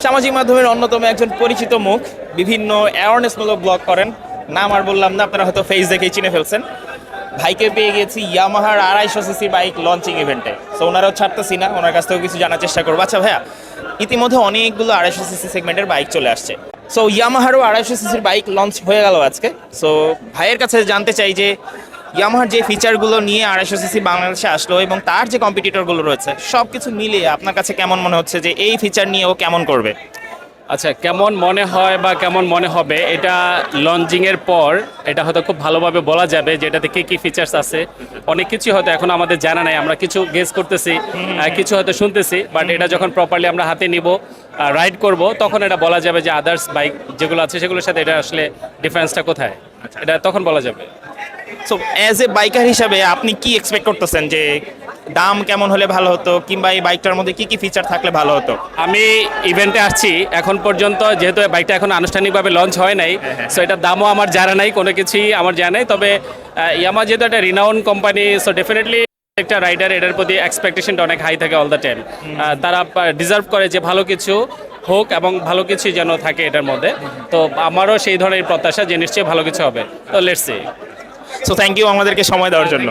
সামাজিক মাধ্যমের অন্যতম একজন পরিচিত মুখ, বিভিন্ন অ্যাওয়ারনেসমূলক ব্লগ করেন। নাম আর বললাম না, আপনারা হয়তো ফেস দেখেই চিনে ফেলছেন। ভাইকে পেয়ে গেছি ইয়ামাহার 250 সিসি বাইক লঞ্চিং ইভেন্টে। সো ওনারাও ছাড়তেছি না, ওনার কাছ থেকেও কিছু জানার চেষ্টা করবো। আচ্ছা ভাইয়া, ইতিমধ্যে অনেকগুলো 250 সিসি সেগমেন্টের বাইক চলে আসছে। সো ইয়ামাহারও 250 সিসির বাইক লঞ্চ হয়ে গেল আজকে। সো ভাইয়ের কাছে জানতে চাই যে ইয়ামাহার যে ফিচারগুলো নিয়ে 250 সিসি বাংলাদেশে আসলো এবং তার যে কম্পিটিটরগুলো রয়েছে সব কিছু মিলিয়ে আপনার কাছে কেমন মনে হচ্ছে যে এই ফিচার নিয়ে ও কেমন করবে? আচ্ছা, কেমন মনে হয় বা কেমন মনে হবে এটা লঞ্চিংয়ের পর এটা হয়তো খুব ভালোভাবে বলা যাবে যে এটাতে কী কী ফিচার্স আছে। অনেক কিছু হয়তো এখন আমাদের জানা নাই, আমরা কিছু গেস করতেছি, কিছু হয়তো শুনতেছি, বাট এটা যখন প্রপারলি আমরা হাতে নিব, রাইড করব, তখন এটা বলা যাবে যে আদার্স বাইক যেগুলো আছে সেগুলোর সাথে এটা আসলে ডিফারেন্সটা কোথায়, এটা তখন বলা যাবে। সো অ্যাজ এ বাইকার হিসাবে আপনি কি এক্সপেক্ট করতেছেন যে দাম কেমন হলে ভালো হতো, কিংবা এই বাইকটার মধ্যে কি কি ফিচার থাকলে ভালো হতো? আমি ইভেন্টে আসছি এখন পর্যন্ত, যেহেতু বাইকটা এখন আনুষ্ঠানিকভাবে লঞ্চ হয় নাই, সো এটার দামও আমার জানা নাই, কোনো কিছুই আমার জানা নাই। তবে ইয়ামা যেহেতু একটা রিনাউন কোম্পানি, সো ডেফিনেটলি একটা রাইডার এটার প্রতি এক্সপেকটেশনটা অনেক হাই থাকে অল দ্য টাইম। তারা ডিজার্ভ করে যে ভালো কিছু হোক এবং ভালো কিছু যেন থাকে এটার মধ্যে। তো আমারও সেই ধরনের প্রত্যাশা যে নিশ্চয়ই ভালো কিছু হবে। তো let's see. So thank you আমাদেরকে সময় দেওয়ার জন্য।